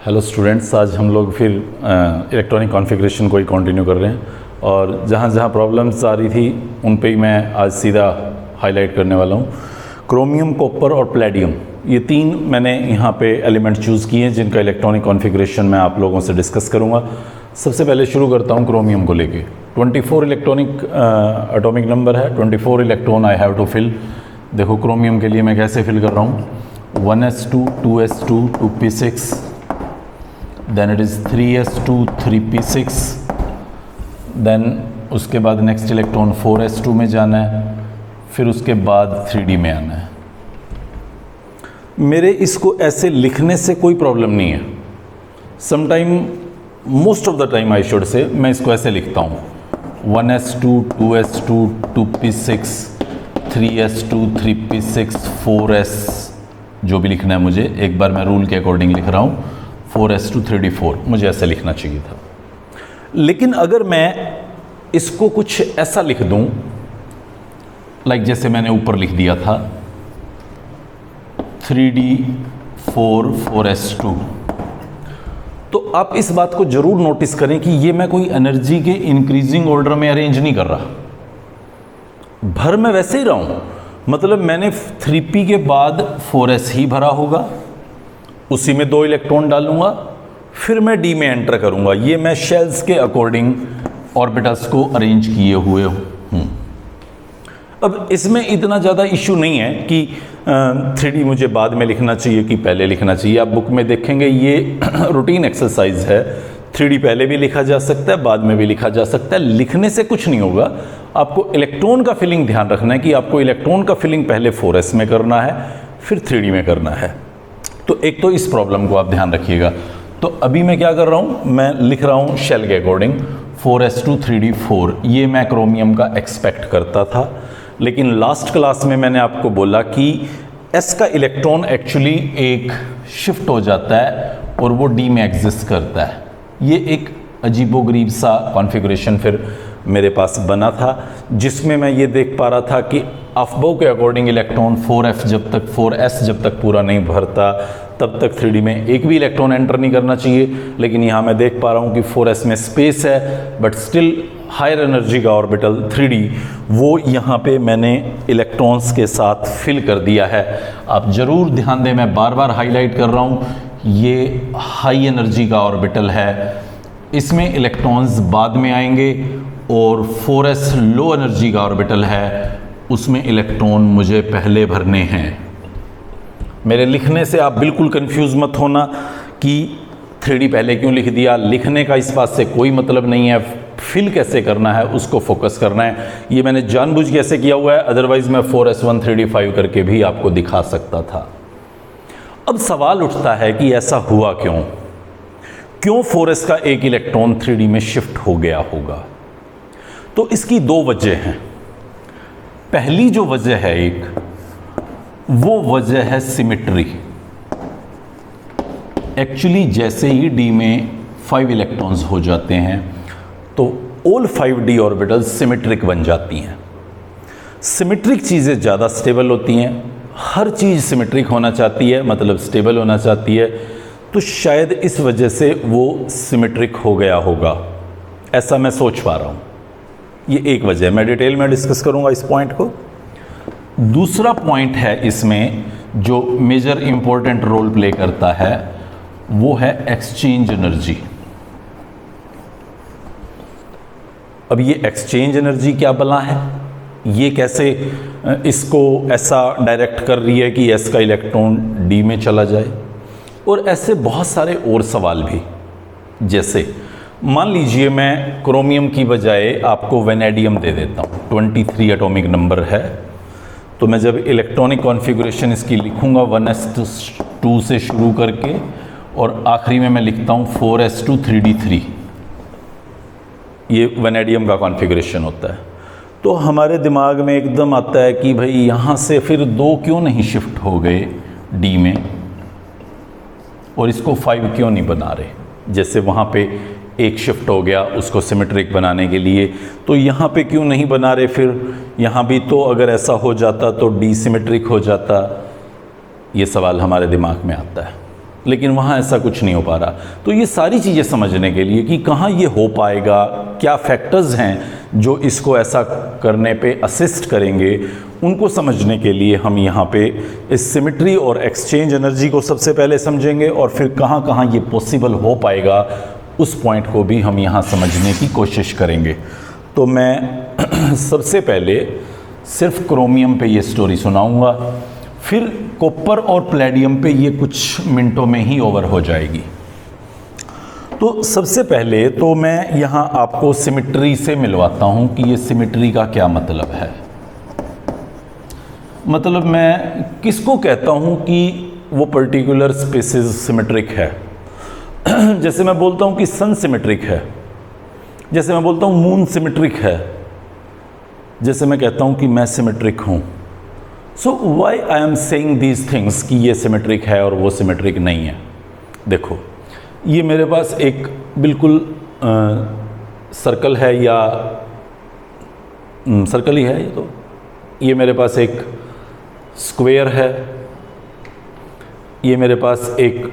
Hello students, आज हम लोग फिर इलेक्ट्रॉनिक कॉन्फ़िगरेशन को ही कंटिन्यू कर रहे हैं और जहाँ जहाँ प्रॉब्लम्स आ रही थी उन पे ही मैं आज सीधा हाईलाइट करने वाला हूँ। क्रोमियम, कॉपर और प्लेडियम, ये तीन मैंने यहाँ पे एलिमेंट चूज़ किए हैं जिनका इलेक्ट्रॉनिक कॉन्फ़िगरेशन मैं आप लोगों से डिस्कस करूँगा। सबसे पहले शुरू करता हूँ क्रोमियम को लेके। 24 इलेक्ट्रॉनिक एटॉमिक नंबर है, 24 electron I have to fill. देखो क्रोमियम के लिए मैं कैसे फिल कर रहा हूँ, 1s2 2s2 2p6, then it is 3s2 3p6, then उसके बाद नेक्स्ट इलेक्ट्रॉन 4s2 में जाना है, फिर उसके बाद 3d में आना है। मेरे इसको ऐसे लिखने से कोई प्रॉब्लम नहीं है। Sometime, most of the time I should say, मैं इसको ऐसे लिखता हूँ 1s2 2s2 2p6 3s2 3p6 4s, जो भी लिखना है मुझे, एक बार मैं रूल के अकॉर्डिंग लिख रहा हूँ 4s2 3d4, मुझे ऐसे लिखना चाहिए था। लेकिन अगर मैं इसको कुछ ऐसा लिख दूं, लाइक जैसे मैंने ऊपर लिख दिया था 3d4 4s2, तो आप इस बात को जरूर नोटिस करें कि ये मैं कोई एनर्जी के इंक्रीजिंग ऑर्डर में अरेंज नहीं कर रहा, भर मैं वैसे ही रहा हूं। मतलब मैंने 3p के बाद 4s ही भरा होगा, उसी में 2 इलेक्ट्रॉन डालूंगा, फिर मैं d में एंटर करूंगा। ये मैं शेल्स के अकॉर्डिंग ऑर्बिटल्स को अरेंज किए हुए हूं। अब इसमें इतना ज़्यादा इशू नहीं है कि 3d मुझे बाद में लिखना चाहिए कि पहले लिखना चाहिए। आप बुक में देखेंगे ये रूटीन एक्सरसाइज है, 3d पहले भी लिखा जा सकता है, बाद में भी लिखा जा सकता है। लिखने से कुछ नहीं होगा, आपको इलेक्ट्रॉन का फिलिंग ध्यान रखना है कि आपको इलेक्ट्रॉन का फिलिंग पहले 4s में करना है, फिर 3d में करना है। तो एक तो इस प्रॉब्लम को आप ध्यान रखिएगा। तो अभी मैं क्या कर रहा हूँ, मैं लिख रहा हूँ शेल के अकॉर्डिंग 4s2 3d4। ये मैं क्रोमियम का एक्सपेक्ट करता था, लेकिन लास्ट क्लास में मैंने आपको बोला कि s का इलेक्ट्रॉन एक्चुअली एक शिफ्ट हो जाता है और वो d में एग्जिस्ट करता है। ये एक अजीबोगरीब सा कॉन्फ़िगरेशन फिर मेरे पास बना था, जिसमें मैं ये देख पा रहा था कि अफबो के अकॉर्डिंग इलेक्ट्रॉन 4s जब तक पूरा नहीं भरता तब तक 3d में एक भी इलेक्ट्रॉन एंटर नहीं करना चाहिए। लेकिन यहाँ मैं देख पा रहा हूँ कि 4s में स्पेस है, बट स्टिल हायर एनर्जी का ऑर्बिटल 3d, वो यहाँ पे मैंने इलेक्ट्रॉन्स के साथ फिल कर दिया है। आप ज़रूर ध्यान दें, मैं बार बार हाईलाइट कर रहा हूँ, ये हाई एनर्जी का ऑर्बिटल है, इसमें इलेक्ट्रॉन्स बाद में आएंगे, और 4s लो एनर्जी का ऑर्बिटल है, उसमें इलेक्ट्रॉन मुझे पहले भरने हैं। मेरे लिखने से आप बिल्कुल कंफ्यूज मत होना कि 3d पहले क्यों लिख दिया। लिखने का इस बात से कोई मतलब नहीं है, फिल कैसे करना है उसको फोकस करना है। ये मैंने जानबूझ के ऐसे किया हुआ है, अदरवाइज मैं 4s1 3d5 करके भी आपको दिखा सकता था। अब सवाल उठता है कि ऐसा हुआ क्यों 4s का एक इलेक्ट्रॉन 3d में शिफ्ट हो गया होगा। तो इसकी 2 वजह हैं। पहली जो वजह है एक, वो वजह है सिमेट्री। एक्चुअली जैसे ही d में 5 इलेक्ट्रॉन्स हो जाते हैं तो ऑल 5d ऑर्बिटल्स सिमेट्रिक बन जाती हैं। सिमेट्रिक चीज़ें ज़्यादा स्टेबल होती हैं, हर चीज़ सिमेट्रिक होना चाहती है, मतलब स्टेबल होना चाहती है, तो शायद इस वजह से वो सिमेट्रिक हो गया होगा, ऐसा मैं सोच पा रहा हूँ। ये एक वजह है, मैं डिटेल में डिस्कस करूँगा इस पॉइंट को। दूसरा पॉइंट है इसमें जो मेजर इंपॉर्टेंट रोल प्ले करता है, वो है एक्सचेंज एनर्जी। अब ये एक्सचेंज एनर्जी क्या बला है, ये कैसे इसको ऐसा डायरेक्ट कर रही है कि s का इलेक्ट्रॉन d में चला जाए, और ऐसे बहुत सारे और सवाल भी। जैसे मान लीजिए मैं क्रोमियम की बजाय आपको वेनेडियम दे देता हूँ, 23 एटॉमिक नंबर है, तो मैं जब इलेक्ट्रॉनिक कॉन्फ़िगरेशन इसकी लिखूँगा 1s2 से शुरू करके और आखिरी में मैं लिखता हूँ 4s2 3d3, ये वेनेडियम का कॉन्फ़िगरेशन होता है। तो हमारे दिमाग में एकदम आता है कि भाई यहाँ से फिर 2 क्यों नहीं शिफ्ट हो गए d में, और इसको 5 क्यों नहीं बना रहे। जैसे वहाँ पे एक शिफ्ट हो गया उसको सिमेट्रिक बनाने के लिए, तो यहाँ पे क्यों नहीं बना रहे फिर। यहाँ भी तो अगर ऐसा हो जाता तो डी सिमेट्रिक हो जाता, ये सवाल हमारे दिमाग में आता है। लेकिन वहाँ ऐसा कुछ नहीं हो पा रहा। तो ये सारी चीज़ें समझने के लिए कि कहाँ ये हो पाएगा, क्या फैक्टर्स हैं जो इसको ऐसा करने पे असिस्ट करेंगे, उनको समझने के लिए हम यहाँ पे इस सिमेट्री और एक्सचेंज एनर्जी को सबसे पहले समझेंगे और फिर कहाँ कहाँ ये पॉसिबल हो पाएगा उस पॉइंट को भी हम यहाँ समझने की कोशिश करेंगे। तो मैं सबसे पहले सिर्फ क्रोमियम पे ये स्टोरी सुनाऊंगा, फिर कॉपर और प्लेडियम पे ये कुछ मिनटों में ही ओवर हो जाएगी। तो सबसे पहले तो मैं यहाँ आपको सिमेट्री से मिलवाता हूँ कि ये सिमेट्री का क्या मतलब है। मतलब मैं किसको कहता हूँ कि वो पर्टिकुलर स्पेसिस सिमेट्रिक है। जैसे मैं बोलता हूँ कि सन सिमेट्रिक है, जैसे मैं बोलता हूँ मून सिमेट्रिक है, जैसे मैं कहता हूँ कि मैं सिमेट्रिक हूँ। So why I am saying these things कि ये सिमेट्रिक है और वो सिमेट्रिक नहीं है। देखो, ये मेरे पास एक बिल्कुल सर्कल है, या सर्कल ही है ये, तो ये मेरे पास एक स्क्वायर है, ये मेरे पास एक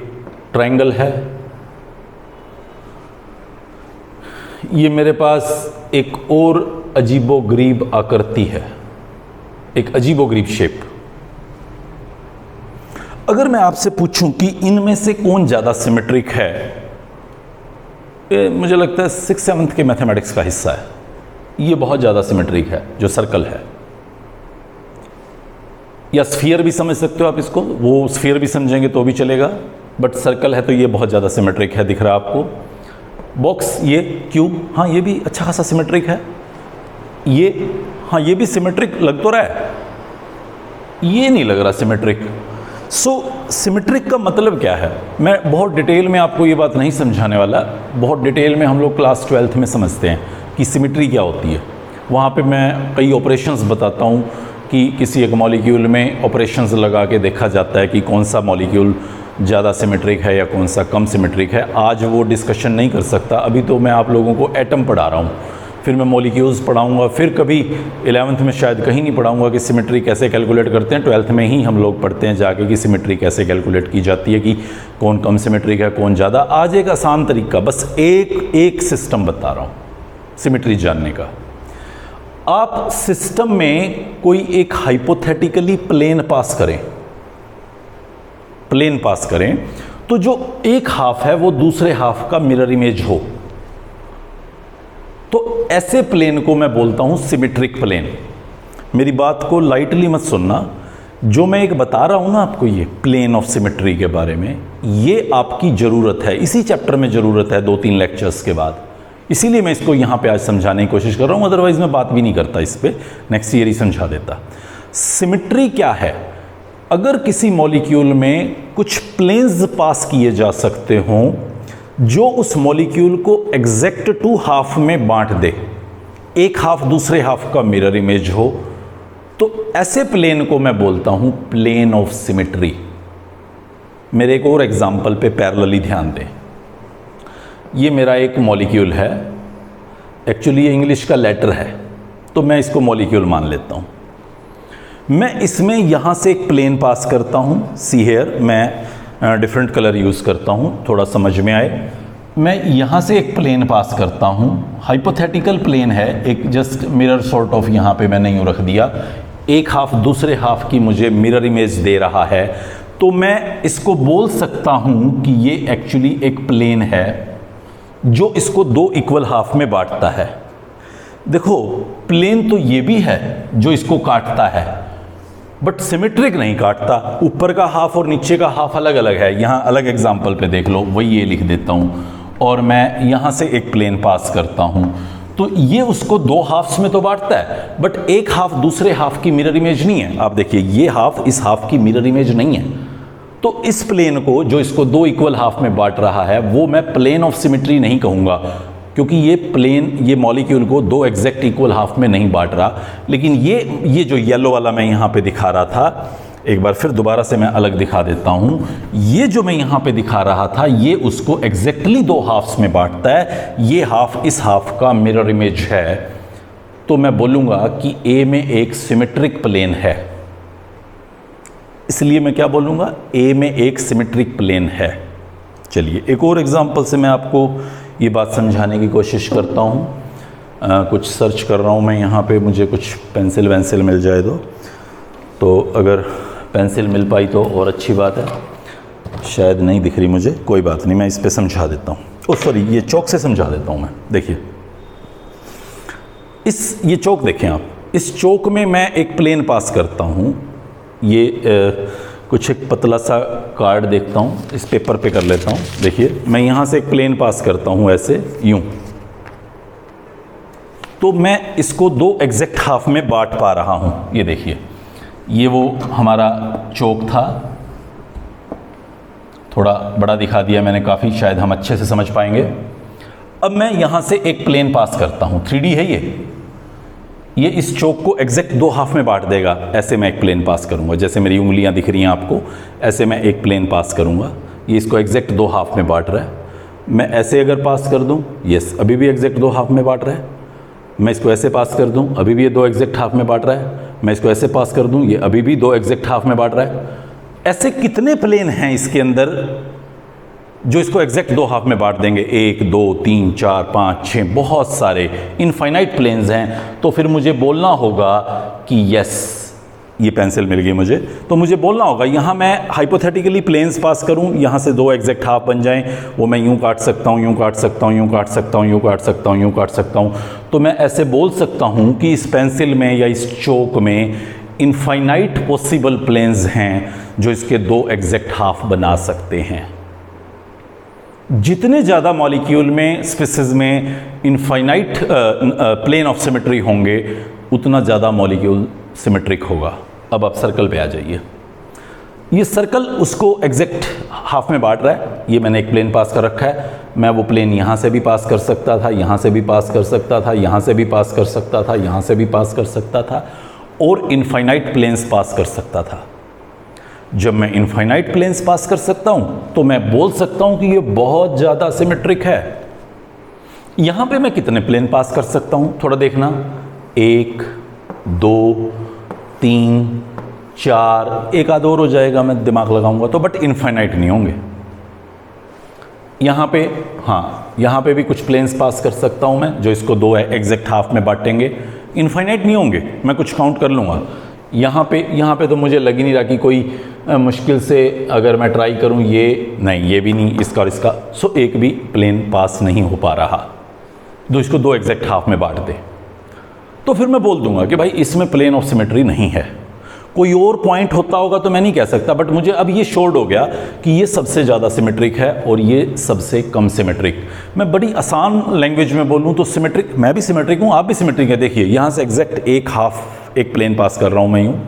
ट्रायंगल है, ये मेरे पास एक और अजीबोगरीब आकृति है, एक अजीबोगरीब शेप। अगर मैं आपसे पूछूं कि इनमें से कौन ज़्यादा सिमेट्रिक है, मुझे लगता है 6th-7th के मैथमेटिक्स का हिस्सा है। ये बहुत ज़्यादा सिमेट्रिक है जो सर्कल है, या स्फीयर भी समझ सकते हो आप इसको, वो स्फीयर भी समझेंगे तो भी चलेगा, बट सर्कल है तो ये बहुत ज़्यादा सिमेट्रिक है। दिख रहा है आपको बॉक्स, ये क्यूब, हाँ ये भी अच्छा खासा सिमेट्रिक है। ये, हाँ ये भी सिमेट्रिक लग तो रहा है, ये नहीं लग रहा सिमेट्रिक। सो सिमेट्रिक का मतलब क्या है, मैं बहुत डिटेल में आपको ये बात नहीं समझाने वाला। बहुत डिटेल में हम लोग क्लास 12th में समझते हैं कि सिमेट्री क्या होती है। वहाँ पे मैं कई ऑपरेशंस बताता हूँ कि किसी एक मॉलिक्यूल में ऑपरेशंस लगा के देखा जाता है कि कौन सा मॉलिक्यूल ज़्यादा सिमेट्रिक है या कौन सा कम सिमेट्रिक है। आज वो डिस्कशन नहीं कर सकता, अभी तो मैं आप लोगों को एटम पढ़ा रहा हूँ, फिर मैं मॉलिक्यूल्स पढ़ाऊँगा, फिर कभी 11th में शायद कहीं नहीं पढ़ाऊँगा कि सिमेट्री कैसे कैलकुलेट करते हैं। 12th में ही हम लोग पढ़ते हैं जाके कि सिमेट्री कैसे कैलकुलेट की जाती है, कि कौन कम सिमेट्रिक है कौन ज़्यादा। आज एक आसान तरीका, बस एक सिस्टम बता रहा हूँ सिमेट्री जानने का। आप सिस्टम में कोई एक हाइपोथेटिकली प्लेन पास करें तो जो एक हाफ है वो दूसरे हाफ का मिरर इमेज हो, तो ऐसे प्लेन को मैं बोलता हूं सिमेट्रिक प्लेन। मेरी बात को लाइटली मत सुनना, जो मैं एक बता रहा हूं ना आपको, ये प्लेन ऑफ सिमेट्री के बारे में, ये आपकी ज़रूरत है, इसी चैप्टर में ज़रूरत है 2-3 लेक्चर्स के बाद। इसीलिए मैं इसको यहाँ पे आज समझाने की कोशिश कर रहा हूँ, अदरवाइज मैं बात भी नहीं करता इस पे, नेक्स्ट ईयर ही समझा देता। सिमेट्री क्या है? अगर किसी मॉलिक्यूल में कुछ प्लेन्स पास किए जा सकते हों जो उस मॉलिक्यूल को एग्जैक्ट 2 हाफ में बांट दे, एक हाफ दूसरे हाफ का मिरर इमेज हो, तो ऐसे प्लेन को मैं बोलता हूं प्लेन ऑफ सिमेट्री। मेरे एक और एग्जांपल पे पैरेलली ध्यान दें। ये मेरा एक मॉलिक्यूल है, एक्चुअली ये इंग्लिश का लेटर है तो मैं इसको मॉलिक्यूल मान लेता हूं। मैं इसमें यहां से एक प्लेन पास करता हूं, सी हेयर, मैं डिफरेंट कलर यूज़ करता हूं थोड़ा समझ में आए। मैं यहाँ से एक प्लेन पास करता हूँ, हाइपोथेटिकल प्लेन है, एक जस्ट मिरर सॉर्ट ऑफ यहाँ पे मैंने यूँ रख दिया, एक हाफ दूसरे हाफ की मुझे मिरर इमेज दे रहा है, तो मैं इसको बोल सकता हूँ कि ये एक्चुअली एक प्लेन है जो इसको 2 इक्वल हाफ में बांटता है। देखो, प्लेन तो ये भी है जो इसको काटता है, बट सिमेट्रिक नहीं काटता। ऊपर का हाफ और नीचे का हाफ अलग अलग है। यहाँ अलग एग्जाम्पल पे देख लो, वही ये लिख देता हूँ और मैं यहाँ से एक प्लेन पास करता हूँ, तो ये उसको 2 हाफ्स में तो बांटता है, बट एक हाफ दूसरे हाफ की मिरर इमेज नहीं है। आप देखिए, ये हाफ इस हाफ की मिरर इमेज नहीं है, तो इस प्लेन को जो इसको 2 इक्वल हाफ में बांट रहा है वो मैं प्लेन ऑफ सिमेट्री नहीं कहूँगा, क्योंकि ये प्लेन ये मॉलिक्यूल को 2 एग्जैक्ट इक्वल हाफ में नहीं बांट रहा। लेकिन ये जो येलो वाला मैं यहाँ पे दिखा रहा था, एक बार फिर दोबारा से मैं अलग दिखा देता हूँ, ये जो मैं यहाँ पे दिखा रहा था ये उसको एग्जैक्टली 2 हाफ्स में बांटता है। ये हाफ इस हाफ का मिरर इमेज है, तो मैं बोलूँगा कि ए में एक सिमेट्रिक प्लेन है। इसलिए मैं क्या बोलूँगा, ए में एक सिमेट्रिक प्लेन है। चलिए एक और एग्जांपल से मैं आपको ये बात समझाने की कोशिश करता हूँ। कुछ सर्च कर रहा हूँ मैं यहाँ पे, मुझे कुछ पेंसिल वेंसिल मिल जाए तो अगर पेंसिल मिल पाई तो और अच्छी बात है, शायद नहीं दिख रही मुझे, कोई बात नहीं, मैं इस पे समझा देता हूँ। ओ सॉरी, ये चौक से समझा देता हूँ मैं। देखिए ये चौक देखें आप, इस चौक में मैं एक प्लेन पास करता हूँ। ये कुछ एक पतला सा कार्ड देखता हूँ, इस पेपर पे कर लेता हूँ। देखिए मैं यहाँ से एक प्लेन पास करता हूँ ऐसे यूं, तो मैं इसको दो एग्जैक्ट हाफ में बांट पा रहा हूँ। ये देखिए, ये वो हमारा चौक था, थोड़ा बड़ा दिखा दिया मैंने काफ़ी, शायद हम अच्छे से समझ पाएंगे। अब मैं यहाँ से एक प्लेन पास करता हूँ, 3D है ये इस चौक को एग्जैक्ट दो हाफ में बांट देगा। ऐसे मैं एक प्लेन पास करूँगा, जैसे मेरी उंगलियाँ दिख रही हैं आपको, ऐसे मैं एक प्लेन पास करूँगा, ये इसको एग्जैक्ट दो हाफ में बांट रहा है। मैं ऐसे अगर पास कर दूँ, यस अभी भी एग्जैक्ट दो हाफ में बांट रहा है। मैं इसको ऐसे पास कर दूँ, अभी भी ये दो एग्जैक्ट हाफ में बांट रहा है। मैं इसको ऐसे पास कर दूँ, ये अभी भी दो एग्जैक्ट हाफ में बांट रहा है। ऐसे कितने प्लेन हैं इसके अंदर जो इसको एग्जैक्ट दो हाफ में बांट देंगे? 1 2 3 4 5 6, बहुत सारे इनफाइनाइट प्लेन्स हैं। तो फिर मुझे बोलना होगा कि यस, ये पेंसिल मिल गई मुझे, तो मुझे बोलना होगा यहाँ मैं हाइपोथेटिकली प्लेन्स पास करूँ, यहाँ से दो एग्जैक्ट हाफ बन जाएं, वो मैं यूँ काट सकता हूँ, यूँ काट सकता हूँ, यूँ काट सकता हूँ, यूँ काट सकता हूँ, यूँ काट सकता हूँ। तो मैं ऐसे बोल सकता हूँ कि इस पेंसिल में या इस चौक में इनफाइनाइट पॉसिबल प्लेन्स हैं जो इसके दो एग्जैक्ट हाफ बना सकते हैं। जितने ज़्यादा मॉलिक्यूल में, स्पीसीज में इनफाइनाइट प्लेन ऑफ सिमेट्री होंगे, उतना ज़्यादा मॉलिक्यूल सिमेट्रिक होगा। अब आप सर्कल पे आ जाइए। ये सर्कल उसको एग्जैक्ट हाफ में बांट रहा है। ये मैंने एक प्लेन पास कर रखा है, मैं वो प्लेन यहाँ से भी पास कर सकता था, यहाँ से भी पास कर सकता था, यहाँ से भी पास कर सकता था, यहाँ से भी पास कर सकता था, और इनफाइनाइट प्लेन्स पास कर सकता था। जब मैं इनफाइनाइट प्लेन्स पास कर सकता हूँ तो मैं बोल सकता हूँ कि ये बहुत ज़्यादा सिमेट्रिक है। यहाँ पे मैं कितने प्लेन पास कर सकता हूँ, थोड़ा देखना, 1 2 3 4, एक आध और हो जाएगा, मैं दिमाग लगाऊंगा तो, बट इनफाइनाइट नहीं होंगे। यहाँ पे, हाँ यहाँ पे भी कुछ प्लेन्स पास कर सकता हूँ मैं, जो इसको दो एग्जैक्ट हाफ में बांटेंगे। इनफाइनाइट नहीं होंगे, मैं कुछ काउंट कर लूँगा। यहाँ पे तो मुझे लग ही नहीं रहा कि कोई मुश्किल से अगर मैं ट्राई करूँ, ये नहीं, ये भी नहीं, इसका और इसका, सो एक भी प्लेन पास नहीं हो पा रहा, जो इसको दो एग्जैक्ट हाफ में बांट दे। तो फिर मैं बोल दूंगा कि भाई इसमें प्लेन ऑफ सिमेट्री नहीं है। कोई और पॉइंट होता होगा तो मैं नहीं कह सकता, बट मुझे अब ये श्योर्ड हो गया कि ये सबसे ज़्यादा सिमेट्रिक है और ये सबसे कम सिमेट्रिक। मैं बड़ी आसान लैंग्वेज में बोलूँ तो सिमेट्रिक, मैं भी सिमेट्रिक हूँ, आप भी सिमेट्रिक है। देखिए यहाँ से एग्जैक्ट एक हाफ एक प्लेन पास कर रहा हूँ मैं, यूँ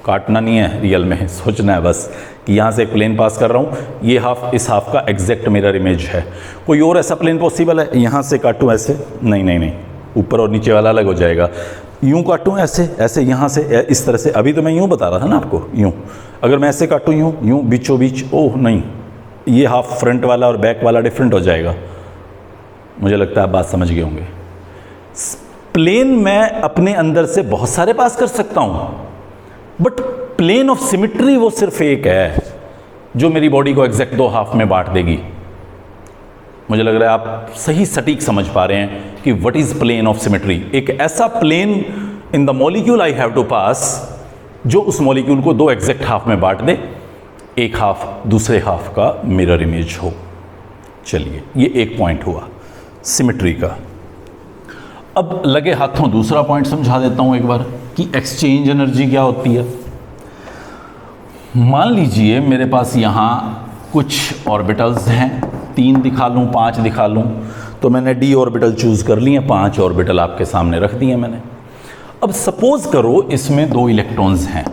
काटना नहीं है रियल में, सोचना है बस कि यहाँ से एक प्लेन पास कर रहा हूँ, ये हाफ इस हाफ का एग्जैक्ट मिरर इमेज है। कोई और ऐसा प्लेन पॉसिबल है? यहाँ से काटूँ ऐसे, नहीं नहीं नहीं, ऊपर और नीचे वाला अलग हो जाएगा। यूँ काटूँ ऐसे, ऐसे यहाँ से इस तरह से, अभी तो मैं यूँ बता रहा था ना आपको, यूँ। अगर मैं ऐसे काटूँ यूँ यूँ बीचों बीच, ओह नहीं, ये हाफ फ्रंट वाला और बैक वाला डिफरेंट हो जाएगा। मुझे लगता है आप बात समझ गए होंगे। प्लेन मैं अपने अंदर से बहुत सारे पास कर सकता हूँ, बट प्लेन ऑफ सिमेट्री वो सिर्फ एक है जो मेरी बॉडी को एग्जैक्ट दो हाफ में बांट देगी। मुझे लग रहा है आप सही सटीक समझ पा रहे हैं कि what is plane of symmetry. एक ऐसा plane in the molecule I have to pass जो उस मॉलिक्यूल को दो एग्जैक्ट हाफ में बांट दे, एक हाफ दूसरे हाफ का मिरर इमेज हो। चलिए ये एक पॉइंट हुआ सिमेट्री का। अब लगे हाथों दूसरा पॉइंट समझा देता हूं एक बार कि एक्सचेंज एनर्जी क्या होती है। मान लीजिए मेरे पास यहां कुछ ऑर्बिटल्स हैं, 3 दिखा लूं, 5 दिखा लूं, तो मैंने d ऑर्बिटल चूज कर लिए, 5 ऑर्बिटल आपके सामने रख दिए मैंने। अब सपोज करो इसमें 2 इलेक्ट्रॉन्स हैं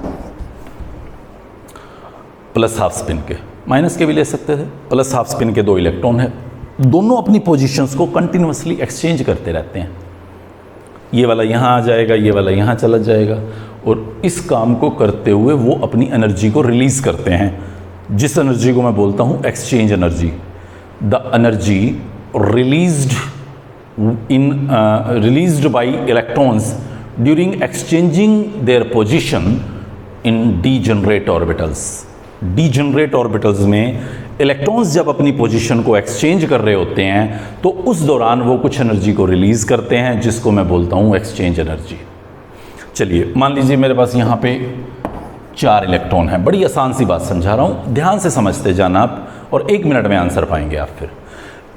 प्लस हाफ स्पिन के, माइनस के भी ले सकते थे, प्लस हाफ स्पिन के 2 इलेक्ट्रॉन है, दोनों अपनी पोजीशंस को कंटिन्यूअसली एक्सचेंज करते रहते हैं। ये वाला यहाँ आ जाएगा, ये वाला यहाँ चला जाएगा, और इस काम को करते हुए वो अपनी एनर्जी को रिलीज करते हैं, जिस एनर्जी को मैं बोलता हूँ exchange energy. The energy released by electrons during exchanging their position in degenerate orbitals. Degenerate orbitals में इलेक्ट्रॉन्स जब अपनी पोजीशन को एक्सचेंज कर रहे होते हैं तो उस दौरान वो कुछ एनर्जी को रिलीज करते हैं, जिसको मैं बोलता हूं एक्सचेंज एनर्जी। चलिए मान लीजिए मेरे पास यहां पे 4 इलेक्ट्रॉन हैं। बड़ी आसान सी बात समझा रहा हूं, ध्यान से समझते जाना आप, और 1 मिनट में आंसर पाएंगे आप। फिर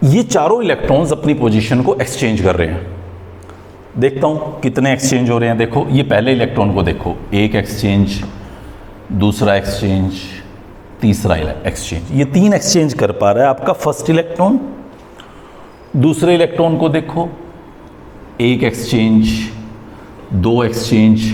ये चारों इलेक्ट्रॉन्स अपनी पोजीशन को एक्सचेंज कर रहे हैं। देखता हूं कितने एक्सचेंज हो रहे हैं। देखो ये पहले इलेक्ट्रॉन को देखो, एक एक्सचेंज, दूसरा एक्सचेंज, तीसरा एक्सचेंज, ये 3 एक्सचेंज कर पा रहा है आपका फर्स्ट इलेक्ट्रॉन। दूसरे इलेक्ट्रॉन को देखो, एक एक्सचेंज, 2 एक्सचेंज,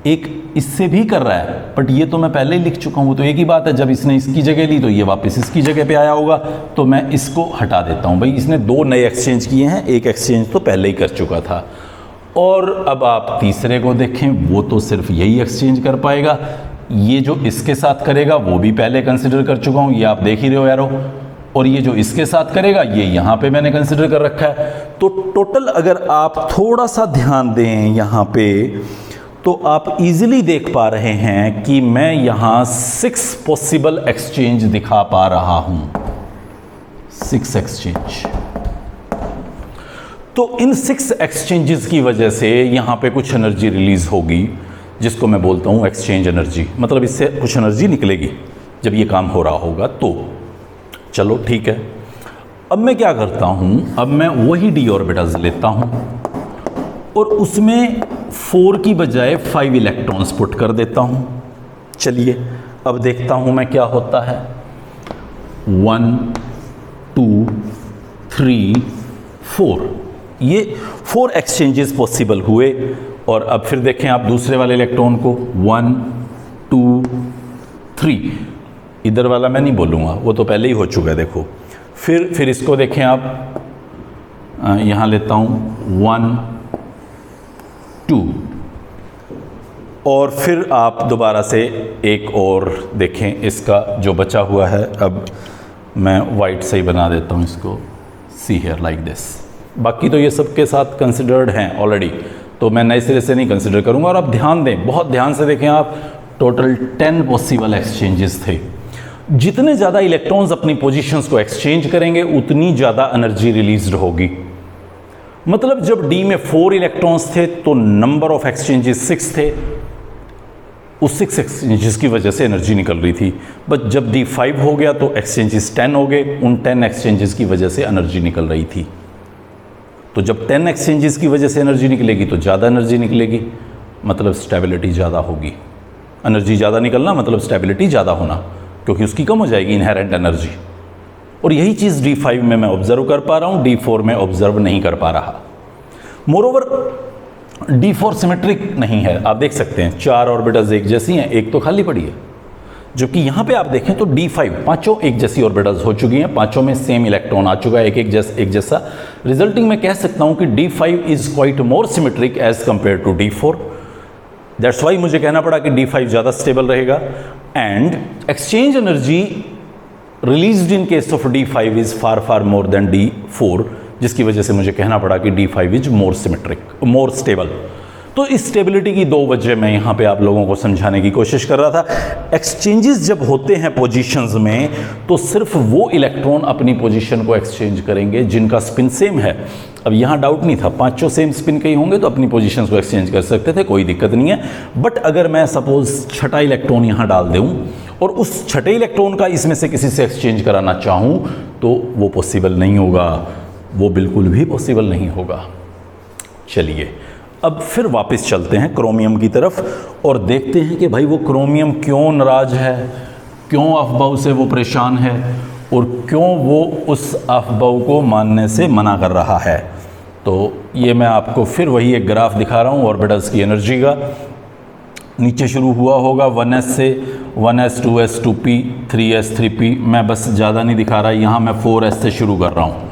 एक इससे भी कर रहा है, बट ये तो मैं पहले ही लिख चुका हूं, तो एक ही बात है, जब इसने इसकी जगह ली तो ये वापस इसकी जगह पे आया होगा, तो मैं इसको हटा देता हूं। भाई इसने 2 नए एक्सचेंज किए हैं, एक एक्सचेंज तो पहले ही कर चुका था। और अब आप तीसरे को देखें, वो तो सिर्फ यही एक्सचेंज कर पाएगा। ये जो इसके साथ करेगा वो भी पहले कंसिडर कर चुका हूं, ये आप देख ही रहे हो यारो। और ये जो इसके साथ करेगा ये यहां पे मैंने कंसिडर कर रखा है। तो टोटल अगर आप थोड़ा सा ध्यान दें यहां पे, तो आप इजीली देख पा रहे हैं कि मैं यहां 6 पॉसिबल एक्सचेंज दिखा पा रहा हूं। 6 एक्सचेंज। तो इन 6 एक्सचेंजेस की वजह से यहां पे कुछ एनर्जी रिलीज होगी, जिसको मैं बोलता हूं एक्सचेंज एनर्जी। मतलब इससे कुछ एनर्जी निकलेगी जब ये काम हो रहा होगा। तो चलो ठीक है, अब मैं क्या करता हूं, अब मैं वही d ऑर्बिटल्स लेता हूं और उसमें 4 की बजाय 5 इलेक्ट्रॉन्स पुट कर देता हूं। चलिए अब देखता हूं मैं क्या होता है। 1 2 3 4, ये 4 एक्सचेंजेस पॉसिबल हुए। और अब फिर देखें आप दूसरे वाले इलेक्ट्रॉन को, 1 2 3, इधर वाला मैं नहीं बोलूँगा, वो तो पहले ही हो चुका है। देखो फिर इसको देखें आप, यहाँ लेता हूँ 1 2, और फिर आप दोबारा से एक और देखें, इसका जो बचा हुआ है, अब मैं वाइट से ही बना देता हूँ इसको, सी हियर लाइक दिस। बाकी तो ये सबके साथ कंसिडर्ड हैं ऑलरेडी, तो मैं नए सिरे से नहीं कंसिडर करूँगा। और आप ध्यान दें, बहुत ध्यान से देखें आप, टोटल 10 पॉसिबल एक्सचेंजेस थे। जितने ज़्यादा इलेक्ट्रॉन्स अपनी पोजीशंस को एक्सचेंज करेंगे उतनी ज़्यादा एनर्जी रिलीज्ड होगी। मतलब जब डी में 4 इलेक्ट्रॉन्स थे तो नंबर ऑफ एक्सचेंजेस 6 थे, उस 6 एक्सचेंजेस की वजह से एनर्जी निकल रही थी। बट जब डी 5 हो गया तो एक्सचेंजेस 10 हो गए, उन 10 एक्सचेंजेस की वजह से एनर्जी निकल रही थी। तो जब 10 एक्सचेंजेस की वजह से एनर्जी निकलेगी तो ज़्यादा एनर्जी निकलेगी, मतलब स्टेबिलिटी ज़्यादा होगी। एनर्जी ज़्यादा निकलना मतलब स्टेबिलिटी ज़्यादा होना, क्योंकि उसकी कम हो जाएगी इनहेरेंट एनर्जी। और यही चीज़ D5 में मैं ऑब्जर्व कर पा रहा हूँ, D4 में ऑब्जर्व नहीं कर पा रहा। मोरओवर D4 सिमेट्रिक नहीं है, आप देख सकते हैं 4 ऑर्बिटल्स एक जैसी हैं, एक तो खाली पड़ी है। जबकि यहाँ पे आप देखें तो D5 पांचों एक जैसी ऑर्बिटल्स हो चुकी हैं, पांचों में सेम इलेक्ट्रॉन आ चुका है, एक जैसा। रिजल्टिंग मैं कह सकता हूँ कि D5 is quite more symmetric as compare to D4। That's why मुझे कहना पड़ा कि D5 ज़्यादा स्टेबल रहेगा। And exchange energy released in case of D5 is far more than D4, जिसकी वजह से मुझे कहना पड़ा कि D5 is more symmetric, more stable. तो इस स्टेबिलिटी की 2 वजह मैं यहाँ पे आप लोगों को समझाने की कोशिश कर रहा था। एक्सचेंजेस जब होते हैं पोजीशंस में तो सिर्फ वो इलेक्ट्रॉन अपनी पोजीशन को एक्सचेंज करेंगे जिनका स्पिन सेम है। अब यहाँ डाउट नहीं था, पांचों सेम स्पिन के ही होंगे तो अपनी पोजीशंस को एक्सचेंज कर सकते थे, कोई दिक्कत नहीं है। बट अगर मैं सपोज छठा इलेक्ट्रॉन यहाँ डाल दूँ और उस छठे इलेक्ट्रॉन का इसमें से किसी से एक्सचेंज कराना चाहूँ तो वो पॉसिबल नहीं होगा, वो बिल्कुल भी पॉसिबल नहीं होगा। चलिए अब फिर वापस चलते हैं क्रोमियम की तरफ और देखते हैं कि भाई वो क्रोमियम क्यों नाराज है, क्यों अफबाऊ से वो परेशान है और क्यों वो उस अफबाऊ को मानने से मना कर रहा है। तो ये मैं आपको फिर वही एक ग्राफ दिखा रहा हूँ ऑर्बिटल्स की एनर्जी का। नीचे शुरू हुआ होगा 1s से, 1s 2s 2p 3s 3p। मैं बस ज़्यादा नहीं दिखा रहा, यहाँ मैं 4s से शुरू कर रहा हूँ।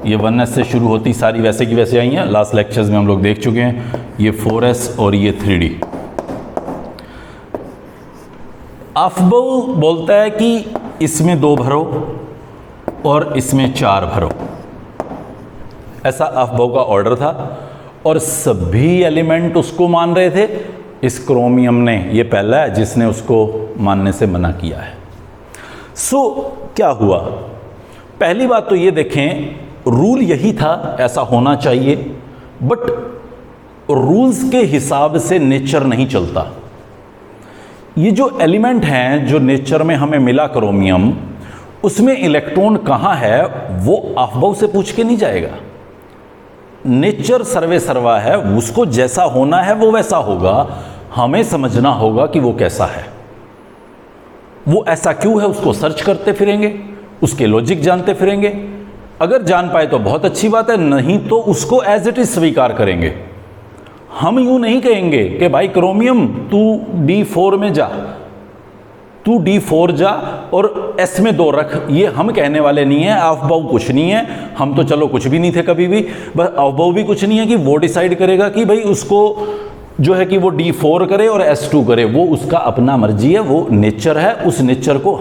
ये 1s से शुरू होती सारी वैसे की वैसे आई हैं, लास्ट लेक्चर्स में हम लोग देख चुके हैं। ये 4s और ये 3d। अफबाऊ बोलता है कि इसमें 2 भरो और इसमें 4 भरो, ऐसा अफबाऊ का ऑर्डर था और सभी एलिमेंट उसको मान रहे थे। इस क्रोमियम ने, ये पहला है जिसने उसको मानने से मना किया है। क्या हुआ? पहली बात तो ये देखें, रूल यही था, ऐसा होना चाहिए, बट रूल्स के हिसाब से नेचर नहीं चलता। ये जो एलिमेंट हैं जो नेचर में हमें मिला क्रोमियम, उसमें इलेक्ट्रॉन कहाँ है वो अफबाऊ से पूछ के नहीं जाएगा। नेचर सर्वे सर्वा है, उसको जैसा होना है वो वैसा होगा। हमें समझना होगा कि वो कैसा है, वो ऐसा क्यों है, उसको सर्च करते फिरेंगे, उसके लॉजिक जानते फिरेंगे। अगर जान पाए तो बहुत अच्छी बात है, नहीं तो उसको एज इट इज स्वीकार करेंगे। हम यूं नहीं कहेंगे कि भाई क्रोमियम तू D4 में जा, तू D4 जा और S में 2 रख, ये हम कहने वाले नहीं है। अफबाऊ कुछ नहीं है, हम तो चलो कुछ भी नहीं थे कभी भी, बस अफबाऊ भी कुछ नहीं है कि वो डिसाइड करेगा कि भाई उसको जो है कि वो D4 करे और S2 करे, वो उसका अपना मर्जी है, वो नेचर है। उस नेचर को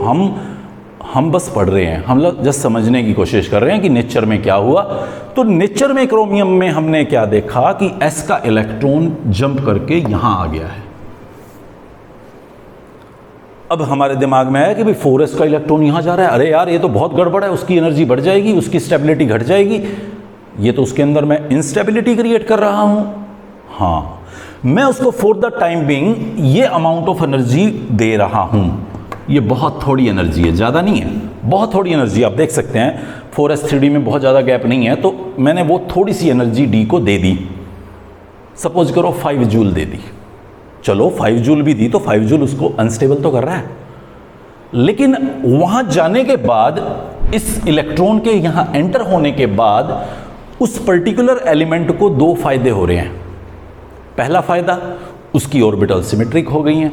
हम बस पढ़ रहे हैं, हम लोग जस्ट समझने की कोशिश कर रहे हैं कि नेचर में क्या हुआ। तो नेचर में क्रोमियम में हमने क्या देखा कि S का इलेक्ट्रॉन जंप करके यहां आ गया है। अब हमारे दिमाग में आया कि भाई 4s का इलेक्ट्रॉन यहां जा रहा है, अरे यार ये तो बहुत गड़बड़ है, उसकी एनर्जी बढ़ जाएगी, उसकी स्टेबिलिटी घट जाएगी, ये तो उसके अंदर मैं इंस्टेबिलिटी क्रिएट कर रहा हूं। हाँ, मैं उसको फॉर द टाइम बीइंग ये अमाउंट ऑफ एनर्जी दे रहा हूं। ये बहुत थोड़ी एनर्जी है, ज़्यादा नहीं है, बहुत थोड़ी एनर्जी। आप देख सकते हैं 4s3d में बहुत ज़्यादा गैप नहीं है, तो मैंने वो थोड़ी सी एनर्जी D को दे दी। सपोज करो 5 जूल दे दी, चलो 5 जूल भी दी तो 5 जूल उसको अनस्टेबल तो कर रहा है, लेकिन वहाँ जाने के बाद, इस इलेक्ट्रॉन के यहाँ एंटर होने के बाद उस पर्टिकुलर एलिमेंट को 2 फायदे हो रहे हैं। पहला फ़ायदा, उसकी ऑर्बिटल सिमेट्रिक हो गई हैं।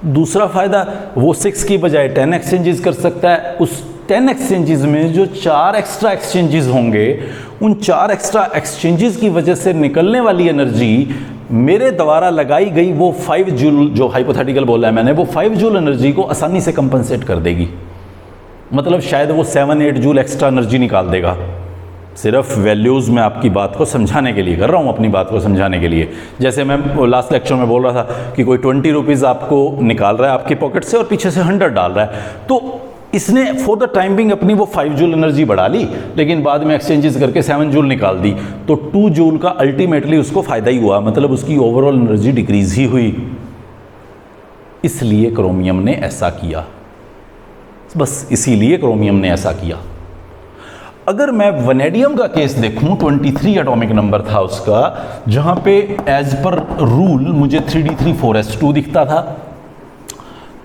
दूसरा फ़ायदा, वो 6 की बजाय 10 एक्सचेंजेस कर सकता है। उस 10 एक्सचेंजेस में जो 4 एक्स्ट्रा एक्सचेंजेस होंगे, उन 4 एक्स्ट्रा एक्सचेंजेस की वजह से निकलने वाली एनर्जी मेरे द्वारा लगाई गई वो 5 जूल, जो हाइपोथेटिकल बोला है मैंने, वो 5 जूल एनर्जी को आसानी से कंपनसेट कर देगी। मतलब शायद वो 7-8 जूल एक्स्ट्रा एनर्जी निकाल देगा। सिर्फ वैल्यूज़ में आपकी बात को समझाने के लिए कर रहा हूँ, अपनी बात को समझाने के लिए। जैसे मैं लास्ट लेक्चर में बोल रहा था कि कोई 20 रुपीज़ आपको निकाल रहा है आपकी पॉकेट से और पीछे से 100 डाल रहा है, तो इसने फॉर द टाइम बिंग अपनी वो 5 जूल एनर्जी बढ़ा ली, लेकिन बाद में एक्सचेंजेस करके 7 जूल निकाल दी, तो 2 जूल का अल्टीमेटली उसको फ़ायदा ही हुआ, मतलब उसकी ओवरऑल एनर्जी डिक्रीज ही हुई। इसलिए क्रोमियम ने ऐसा किया, बस इसीलिए क्रोमियम ने ऐसा किया। अगर मैं वनेडियम का केस देखूं, 23 एटॉमिक नंबर था उसका, जहां पे एज पर रूल मुझे 3d3-4s2 दिखता था,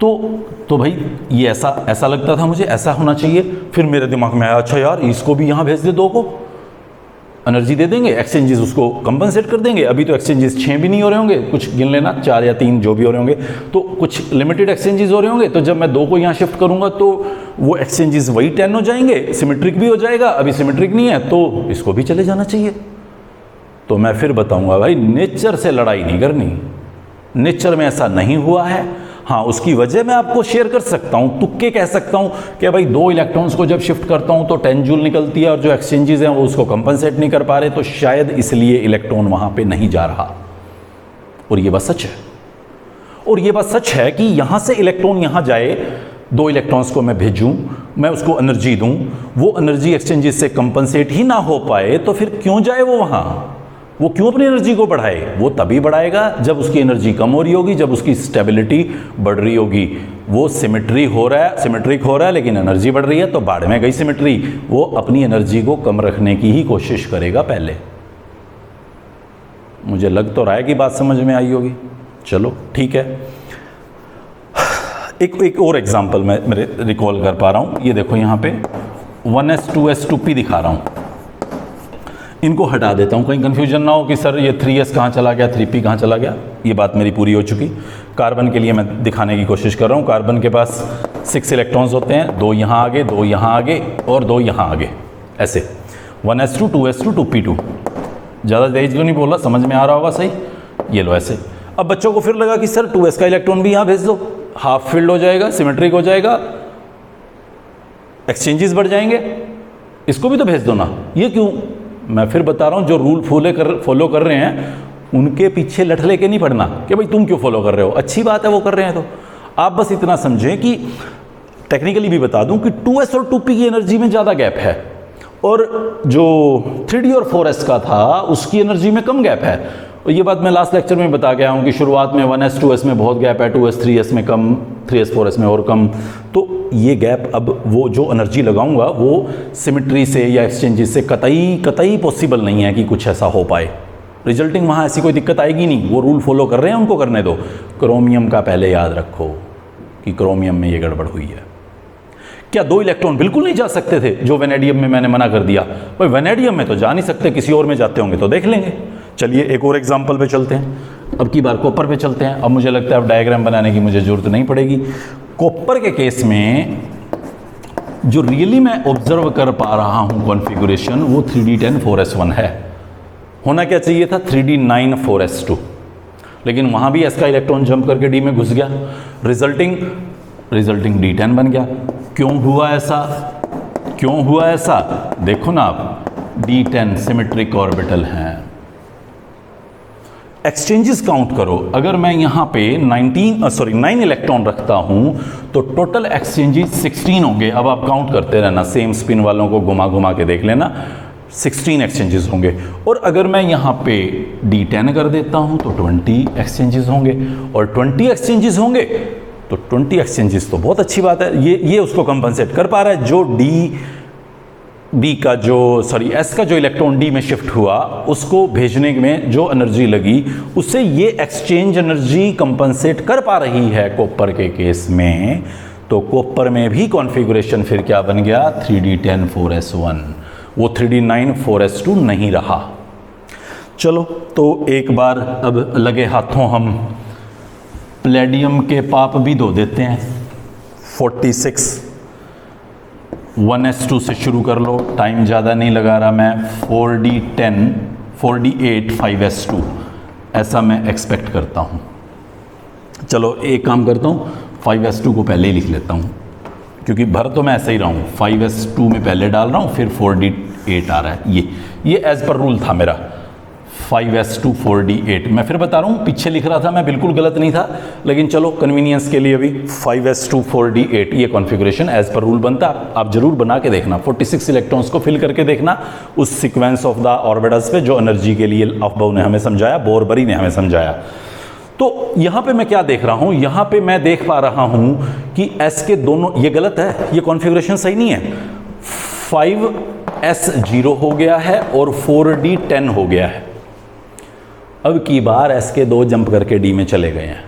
तो भाई ये ऐसा लगता था मुझे, ऐसा होना चाहिए। फिर मेरे दिमाग में आया, अच्छा यार इसको भी यहां भेज दे, 2 को एनर्जी दे देंगे, एक्सचेंजेस उसको कंपनसेट कर देंगे। अभी तो एक्सचेंजेस 6 भी नहीं हो रहे होंगे, कुछ गिन लेना 4 या 3 जो भी हो रहे होंगे, तो कुछ लिमिटेड एक्सचेंजेस हो रहे होंगे। तो जब मैं 2 को यहाँ शिफ्ट करूँगा तो वो एक्सचेंजेस वही 10 हो जाएंगे, सिमेट्रिक भी हो जाएगा। अभी सिमेट्रिक नहीं है तो इसको भी चले जाना चाहिए। तो मैं फिर बताऊँगा भाई नेचर से लड़ाई नहीं करनी, नेचर में ऐसा नहीं हुआ है। हाँ, उसकी वजह मैं आपको शेयर कर सकता हूँ, तुक्के कह सकता हूँ कि भाई 2 इलेक्ट्रॉन्स को जब शिफ्ट करता हूँ तो 10 जूल निकलती है और जो एक्सचेंजेस हैं वो उसको कंपनसेट नहीं कर पा रहे, तो शायद इसलिए इलेक्ट्रॉन वहाँ पे नहीं जा रहा। और ये बात सच है, और ये बात सच है कि यहाँ से इलेक्ट्रॉन यहाँ जाए, 2 इलेक्ट्रॉन्स को मैं भेजूँ, मैं उसको एनर्जी दूँ, वो एनर्जी एक्सचेंजेस से कंपनसेट ही ना हो पाए, तो फिर क्यों जाए वो वहाँ? वो क्यों अपनी एनर्जी को बढ़ाए? वो तभी बढ़ाएगा जब उसकी एनर्जी कम हो रही होगी, जब उसकी स्टेबिलिटी बढ़ रही होगी। वो सिमेट्रिक हो रहा है लेकिन एनर्जी बढ़ रही है, तो बाढ़ में गई सिमेट्री। वो अपनी एनर्जी को कम रखने की ही कोशिश करेगा पहले। मुझे लग तो रहा है कि बात समझ में आई होगी। चलो ठीक है, एक और एग्जांपल मैं मेरे रिकॉल कर पा रहा हूँ। ये देखो यहाँ पे 1s 2s 2p दिखा रहा हूँ। इनको हटा देता हूँ, कहीं कन्फ्यूजन ना हो कि सर ये 3s कहाँ चला गया, 3p कहाँ चला गया। ये बात मेरी पूरी हो चुकी। कार्बन के लिए मैं दिखाने की कोशिश कर रहा हूँ। कार्बन के पास 6 इलेक्ट्रॉन्स होते हैं, 2 यहाँ आगे, 2 यहाँ आगे और 2 यहाँ आगे, ऐसे 1s2 2s2 2p2। ज़्यादा तेज क्यों नहीं बोला, समझ में आ रहा होगा सही। ये लो ऐसे। अब बच्चों को फिर लगा कि सर 2s का इलेक्ट्रॉन भी यहाँ भेज दो, हाफ फिल्ड हो जाएगा, सिमेट्रिक हो जाएगा, एक्सचेंजेस बढ़ जाएंगे, इसको भी तो भेज दो ना। ये क्यों? मैं फिर बता रहा हूँ, जो रूल फॉलो कर रहे हैं उनके पीछे लठ लेके नहीं पड़ना कि भाई तुम क्यों फॉलो कर रहे हो, अच्छी बात है वो कर रहे हैं। तो आप बस इतना समझें कि टेक्निकली भी बता दूं कि 2s और 2p की एनर्जी में ज़्यादा गैप है, और जो 3d और 4s का था उसकी एनर्जी में कम गैप है। और ये बात मैं लास्ट लेक्चर में बता गया हूँ कि शुरुआत में 1s 2s में बहुत गैप है, 2s 3s में कम, 3s 4s में और कम। तो ये गैप, अब वो जो एनर्जी लगाऊंगा वो सिमेट्री से या एक्सचेंजेस से कतई पॉसिबल नहीं है कि कुछ ऐसा हो पाए। रिजल्टिंग वहाँ ऐसी कोई दिक्कत आएगी नहीं, वो रूल फॉलो कर रहे हैं, उनको करने दो। क्रोमियम का पहले याद रखो कि क्रोमियम में ये गड़बड़ हुई है। क्या 2 इलेक्ट्रॉन बिल्कुल नहीं जा सकते थे जो वेनेडियम में मैंने मना कर दिया? भाई वेनेडियम में तो जा नहीं सकते, किसी और में जाते होंगे तो देख लेंगे। चलिए एक और एग्जांपल पे चलते हैं, अब की बार कॉपर पे चलते हैं। अब मुझे लगता है अब डायग्राम बनाने की मुझे जरूरत नहीं पड़ेगी। कॉपर के केस में जो रियली मैं ऑब्जर्व कर पा रहा हूं कॉन्फ़िगरेशन, वो 3d10 4s1 है। होना क्या चाहिए था 3d9 4s2, लेकिन वहां भी s का इलेक्ट्रॉन जंप करके d में घुस गया, रिजल्टिंग d10 बन गया। क्यों हुआ ऐसा? देखो ना आप, d10 सिमेट्रिक ऑर्बिटल हैं। एक्सचेंजेस काउंट करो, अगर मैं यहाँ पे 9 इलेक्ट्रॉन रखता हूँ तो टोटल एक्सचेंजेस 16 होंगे। अब आप काउंट करते रहना, सेम स्पिन वालों को घुमा घुमा के देख लेना, 16 एक्सचेंजेस होंगे। और अगर मैं यहाँ पे d10 कर देता हूँ तो 20 एक्सचेंजेस होंगे, और 20 एक्सचेंजेस होंगे तो 20 एक्सचेंजेस तो बहुत अच्छी बात है, ये उसको कंपनसेट कर पा रहा है। जो एस का जो इलेक्ट्रॉन डी में शिफ्ट हुआ, उसको भेजने में जो एनर्जी लगी, उससे ये एक्सचेंज एनर्जी कंपनसेट कर पा रही है कॉपर के केस में। तो कॉपर में भी कॉन्फ़िगरेशन फिर क्या बन गया 3d10 4s1, वो 3d9 4s2 नहीं रहा। चलो तो एक बार अब लगे हाथों हम प्लेडियम के पाप भी धो देते हैं। 46 1s2 से शुरू कर लो, टाइम ज़्यादा नहीं लगा रहा मैं। 4d10 4d8 5s2 ऐसा मैं एक्सपेक्ट करता हूँ। चलो एक काम करता हूँ, 5s2 को पहले ही लिख लेता हूँ, क्योंकि भर तो मैं ऐसे ही रहा हूँ। 5s2 में पहले डाल रहा हूँ, फिर 4d8 आ रहा है। ये एज पर रूल था मेरा, 5s2 4d8। मैं फिर बता रहा हूँ, पीछे लिख रहा था मैं, बिल्कुल गलत नहीं था, लेकिन चलो कन्वीनियंस के लिए भी 5s2 4d8 ये कॉन्फ़िगरेशन एज पर रूल बनता। आप जरूर बना के देखना, 46 इलेक्ट्रॉन्स को फिल करके देखना उस सीक्वेंस ऑफ द ऑर्बिटल्स पे जो एनर्जी के लिए अफबाउ ने हमें समझाया, बोरबरी ने हमें समझाया। तो यहाँ पे मैं क्या देख रहा हूँ, यहाँ पे मैं देख पा रहा हूँ कि s के दोनों, ये गलत है, ये कॉन्फ़िगरेशन सही नहीं है। 5s 0 हो गया है और 4d10 हो गया है। अब की बार s के 2 जंप करके d में चले गए हैं।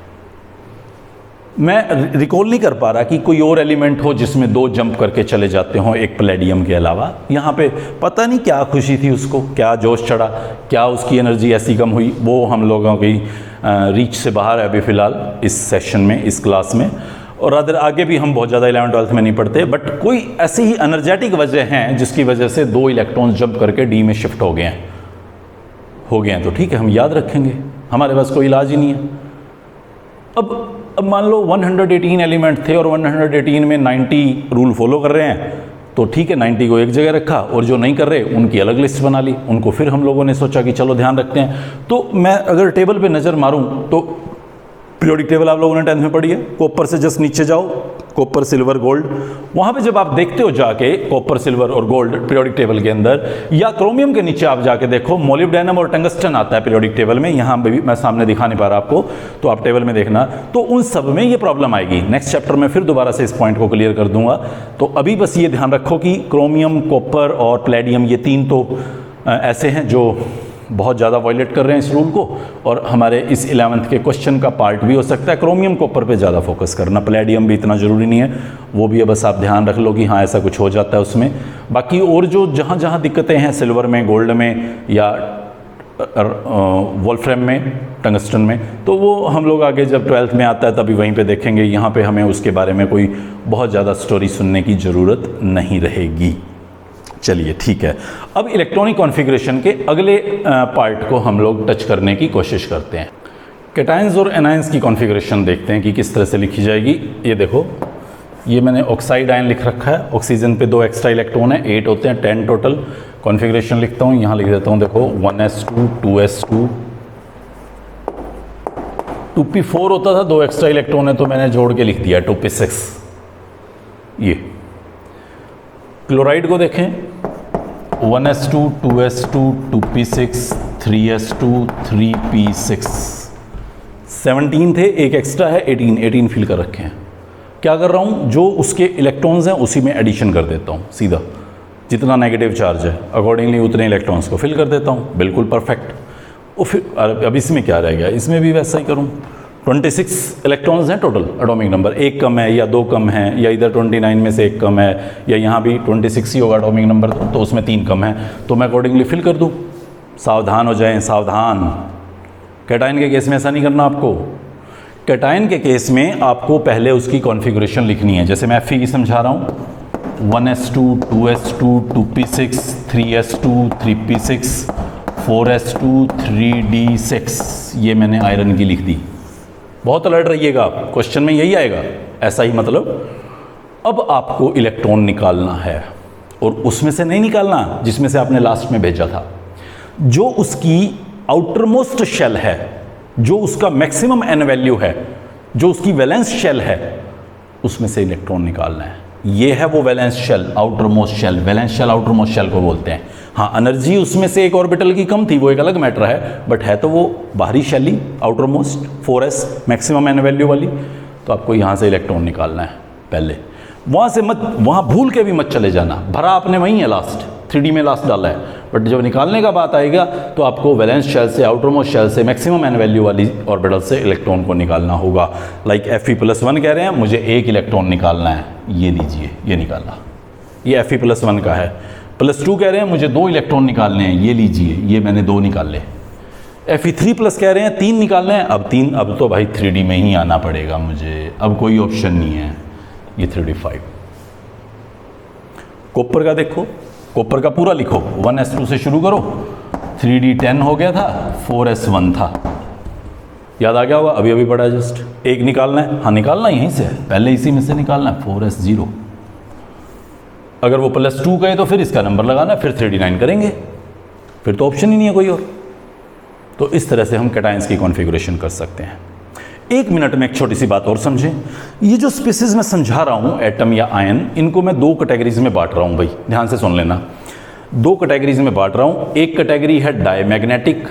मैं रिकॉल नहीं कर पा रहा कि कोई और एलिमेंट हो जिसमें 2 जंप करके चले जाते हों एक प्लेडियम के अलावा। यहाँ पे पता नहीं क्या खुशी थी उसको, क्या जोश चढ़ा, क्या उसकी एनर्जी ऐसी कम हुई, वो हम लोगों की रीच से बाहर है अभी फ़िलहाल इस सेशन में, इस क्लास में। और अदर आगे भी हम बहुत ज़्यादा 11th 12th में नहीं पढ़ते, बट कोई ऐसी ही एनर्जेटिक वजह हैं जिसकी वजह से 2 इलेक्ट्रॉन्स जंप करके d में शिफ्ट हो गए हैं। तो ठीक है, हम याद रखेंगे, हमारे पास कोई इलाज ही नहीं है। अब मान लो 118 एलिमेंट थे और 118 में 90 रूल फॉलो कर रहे हैं, तो ठीक है 90 को एक जगह रखा, और जो नहीं कर रहे उनकी अलग लिस्ट बना ली। उनको फिर हम लोगों ने सोचा कि चलो ध्यान रखते हैं। तो मैं अगर टेबल पे नज़र मारूं तो पीरियोडिक टेबल आप लोगों ने 10th में पढ़ी है, कॉपर से जस्ट नीचे जाओ, कॉपर सिल्वर गोल्ड। वहाँ पे जब आप देखते हो जाके कॉपर सिल्वर और गोल्ड पीरियोडिक टेबल के अंदर, या क्रोमियम के नीचे आप जाके देखो मोलिब्डेनम और टंगस्टन आता है पीरियोडिक टेबल में। यहाँ भी मैं सामने दिखा नहीं पा रहा आपको, तो आप टेबल में देखना, तो उन सब में ये प्रॉब्लम आएगी। नेक्स्ट चैप्टर में फिर दोबारा से इस पॉइंट को क्लियर कर दूंगा। तो अभी बस ये ध्यान रखो कि क्रोमियम, कॉपर और प्लेडियम, ये 3 तो ऐसे हैं जो बहुत ज़्यादा वायलेट कर रहे हैं इस रूल को, और हमारे इस 11th के क्वेश्चन का पार्ट भी हो सकता है। क्रोमियम कॉपर पे ज़्यादा फोकस करना, प्लेडियम भी इतना ज़रूरी नहीं है, वो भी है, बस आप ध्यान रख लो कि हाँ ऐसा कुछ हो जाता है उसमें। बाकी और जो जहाँ जहाँ दिक्कतें हैं, सिल्वर में, गोल्ड में, या वोल्फ्रेम में, टंगस्टन में, तो वो हम लोग आगे जब 12th में आता है तभी वहीं पे देखेंगे। यहाँ पे हमें उसके बारे में कोई बहुत ज़्यादा स्टोरी सुनने की ज़रूरत नहीं रहेगी। चलिए ठीक है, अब इलेक्ट्रॉनिक कॉन्फ़िगरेशन के अगले पार्ट को हम लोग टच करने की कोशिश करते हैं। कैटायंस और एनायंस की कॉन्फ़िगरेशन देखते हैं कि किस तरह से लिखी जाएगी। ये देखो, ये मैंने ऑक्साइड आयन लिख रखा है, ऑक्सीजन पे 2 एक्स्ट्रा इलेक्ट्रॉन है, 8 होते हैं, 10 टोटल। कॉन्फ़िगरेशन लिखता हूँ, यहाँ लिख देता हूँ, देखो 1s2 2s2 2p4 होता था, 2 एक्स्ट्रा इलेक्ट्रॉन है तो मैंने जोड़ के लिख दिया 2p6। ये क्लोराइड को देखें, 1s2 2s2 2p6 3s2 3p6, 17 थे, एक एक्स्ट्रा है 18 फिल कर रखे हैं। क्या कर रहा हूँ, जो उसके इलेक्ट्रॉन्स हैं उसी में एडिशन कर देता हूँ सीधा, जितना नेगेटिव चार्ज है अकॉर्डिंगली उतने इलेक्ट्रॉन्स को फिल कर देता हूँ, बिल्कुल परफेक्ट। और फिर अब इसमें क्या रह गया, इसमें भी वैसा ही करूँ। 26 इलेक्ट्रॉन्स हैं टोटल एटॉमिक नंबर, एक कम है या 2 कम है, या इधर 29 में से एक कम है, या यहाँ भी 26 ही होगा एटॉमिक नंबर, तो उसमें 3 कम है, तो मैं अकॉर्डिंगली फिल कर दूँ। सावधान हो जाएं, सावधान। कैटायन के केस में ऐसा नहीं करना आपको। कैटायन के केस में आपको पहले उसकी कॉन्फ़िगरेशन लिखनी है, जैसे मैं Fe की समझा रहा हूँ, 1s2 2s2 2p6 3s2 3p6 4s2 3d6, ये मैंने आयरन की लिख दी। बहुत अलर्ट रहिएगा आप, क्वेश्चन में यही आएगा, ऐसा ही मतलब। अब आपको इलेक्ट्रॉन निकालना है, और उसमें से नहीं निकालना जिसमें से आपने लास्ट में भेजा था, जो उसकी आउटरमोस्ट शेल है, जो उसका मैक्सिमम एन वैल्यू है, जो उसकी वैलेंस शेल है, उसमें से इलेक्ट्रॉन निकालना है। ये है वो valence shell, outermost shell. Valence shell outermost shell को बोलते हैं। हाँ, एनर्जी उसमें से एक ऑर्बिटल की कम थी, वो एक अलग मैटर है, बट है तो वो बाहरी शेल ही, outermost 4s maximum n value वाली। तो आपको यहाँ से इलेक्ट्रॉन निकालना है पहले, वहाँ से मत, वहाँ भूल के भी मत चले जाना, भरा आपने वहीं है लास्ट, 3D में लास्ट डाला है, बट जब निकालने का बात आएगा तो आपको वैलेंस शेल से, आउटरमोस्ट शेल से, मैक्सिमम एन वैल्यू वाली ऑर्बिटल से इलेक्ट्रॉन को निकालना होगा। लाइक Fe+1 कह रहे हैं, मुझे 1 इलेक्ट्रॉन निकालना है, ये लीजिए, ये निकाला, ये Fe+1 का है। +2 कह रहे हैं मुझे 2 इलेक्ट्रॉन निकालने हैं, ये लीजिए, ये मैंने 2 निकाले। Fe3+ कह रहे हैं 3 निकालने हैं, अब तो भाई 3D में ही आना पड़ेगा मुझे, अब कोई ऑप्शन नहीं है, ये 3D5। कॉपर का देखो, कॉपर का पूरा लिखो, 1s2 से शुरू करो, 3D10 हो गया था, 4s1 था, याद आ गया होगा, अभी पड़ा जस्ट। एक निकालना है, हाँ निकालना यहीं से है, पहले इसी में से निकालना है, 4s0। अगर वो +2 गए तो फिर इसका नंबर लगाना है, फिर 3D9 करेंगे, फिर तो ऑप्शन ही नहीं है कोई और। तो इस तरह से हम कैटायंस की कॉन्फ़िगरेशन कर सकते हैं। 1 मिनट में एक छोटी सी बात और समझें, ये जो स्पीसीज मैं समझा रहा हूँ, एटम या आयन, इनको मैं 2 कैटेगरीज में बांट रहा हूँ भाई, ध्यान से सुन लेना। 2 कैटेगरीज में बांट रहा हूँ। एक कैटेगरी है डायमैग्नेटिक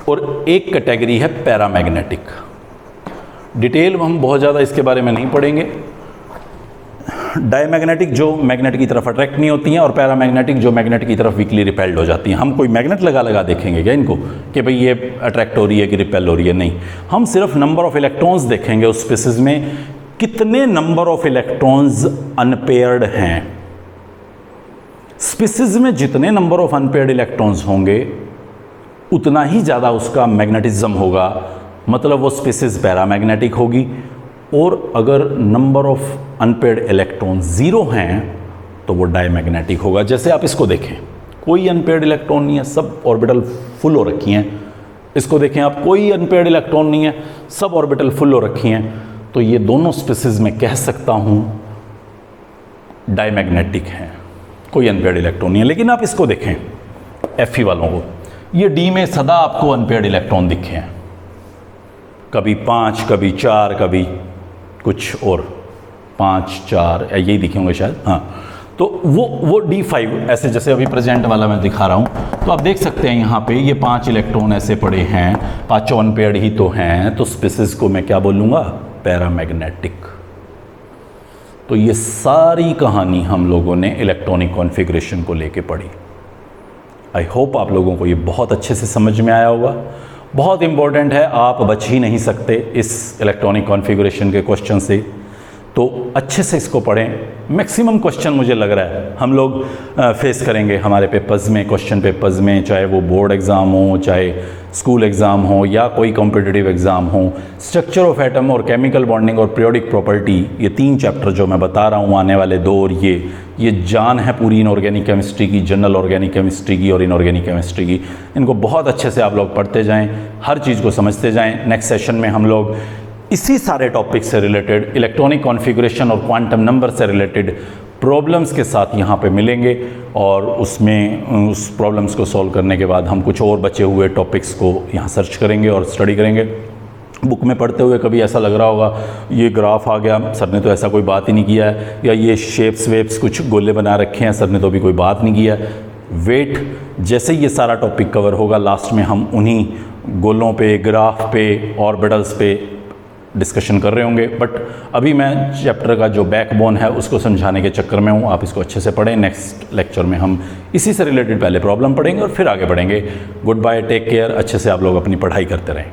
और एक कैटेगरी है पैरामैग्नेटिक। डिटेल हम बहुत ज़्यादा इसके बारे में नहीं पढ़ेंगे। डायमैग्नेटिक जो मैग्नेट की तरफ अट्रैक्ट नहीं होती हैं, और पैरामैग्नेटिक जो मैग्नेट की तरफ वीकली रिपेल्ड हो जाती हैं। हम कोई मैग्नेट लगा देखेंगे क्या इनको कि भाई ये अट्रैक्ट हो रही है कि रिपेल हो रही है, नहीं। हम सिर्फ नंबर ऑफ इलेक्ट्रॉन्स देखेंगे उस स्पीसीज में, कितने नंबर ऑफ इलेक्ट्रॉन्स अनपेयर्ड हैं। स्पीसीज में जितने नंबर ऑफ अनपेयर्ड इलेक्ट्रॉन्स होंगे उतना ही ज़्यादा उसका मैग्नेटिज्म होगा, मतलब वो स्पीसीज पैरामैग्नेटिक होगी। और अगर नंबर ऑफ अनपेयर्ड इलेक्ट्रॉन 0 हैं तो वो डायमैग्नेटिक होगा। जैसे आप इसको देखें, कोई अनपेयर्ड इलेक्ट्रॉन नहीं है, सब ऑर्बिटल फुल हो रखी हैं। इसको देखें आप, कोई अनपेयर्ड इलेक्ट्रॉन नहीं है, सब ऑर्बिटल फुल हो रखी हैं। तो ये दोनों स्पीसीज में कह सकता हूँ डायमैग्नेटिक हैं, कोई अनपेयर्ड इलेक्ट्रॉन नहीं है। लेकिन आप इसको देखें Fe वालों को, ये D में सदा आपको अनपेयर्ड इलेक्ट्रॉन दिखे हैं, कभी 5, कभी 4, कभी कुछ और 5, 4 यही दिखे होंगे शायद। हाँ, तो वो D5 ऐसे, जैसे अभी प्रेजेंट वाला मैं दिखा रहा हूँ, तो आप देख सकते हैं यहाँ पे ये 5 इलेक्ट्रॉन ऐसे पड़े हैं, 5 अनपेयर्ड ही तो हैं, तो स्पीसीज को मैं क्या बोलूँगा, पैरामैग्नेटिक। तो ये सारी कहानी हम लोगों ने इलेक्ट्रॉनिक कॉन्फ़िगरेशन को लेके पढ़ी। आई होप आप लोगों को ये बहुत अच्छे से समझ में आया होगा। बहुत इंपॉर्टेंट है, आप बच ही नहीं सकते इस इलेक्ट्रॉनिक कॉन्फ़िगरेशन के क्वेश्चन से, तो अच्छे से इसको पढ़ें। मैक्सिमम क्वेश्चन मुझे लग रहा है हम लोग फेस करेंगे हमारे पेपर्स में, क्वेश्चन पेपर्स में, चाहे वो बोर्ड एग्ज़ाम हो, चाहे स्कूल एग्ज़ाम हो, या कोई कॉम्पिटिटिव एग्ज़ाम हो। स्ट्रक्चर ऑफ एटम और केमिकल बॉन्डिंग और पीरियोडिक प्रॉपर्टी, ये 3 चैप्टर जो मैं बता रहा हूँ आने वाले 2, और ये जान है पूरी इनऑर्गेनिक केमिस्ट्री की, जनरल ऑर्गेनिक केमिस्ट्री की और इनऑर्गेनिक केमिस्ट्री की। इनको बहुत अच्छे से आप लोग पढ़ते जाएँ, हर चीज़ को समझते जाएँ। नेक्स्ट सेशन में हम लोग इसी सारे टॉपिक से रिलेटेड, इलेक्ट्रॉनिक कॉन्फ़िगरेशन और क्वांटम नंबर से रिलेटेड प्रॉब्लम्स के साथ यहाँ पे मिलेंगे और उसमें उस प्रॉब्लम्स को सॉल्व करने के बाद हम कुछ और बचे हुए टॉपिक्स को यहाँ सर्च करेंगे और स्टडी करेंगे। बुक में पढ़ते हुए कभी ऐसा लग रहा होगा ये ग्राफ आ गया, सर ने तो ऐसा कोई बात ही नहीं किया है, या ये शेप्स वेप्स कुछ गोले बना रखे हैं, सर ने तो अभी कोई बात नहीं किया है। वेट, जैसे ये सारा टॉपिक कवर होगा लास्ट में हम उन्हीं गोलों पे, ग्राफ पे, ऑर्बिटल्स पे डिस्कशन कर रहे होंगे। बट अभी मैं चैप्टर का जो बैकबोन है उसको समझाने के चक्कर में हूँ, आप इसको अच्छे से पढ़ें। नेक्स्ट लेक्चर में हम इसी से रिलेटेड पहले प्रॉब्लम पढ़ेंगे और फिर आगे बढ़ेंगे। गुड बाय, टेक केयर, अच्छे से आप लोग अपनी पढ़ाई करते रहें।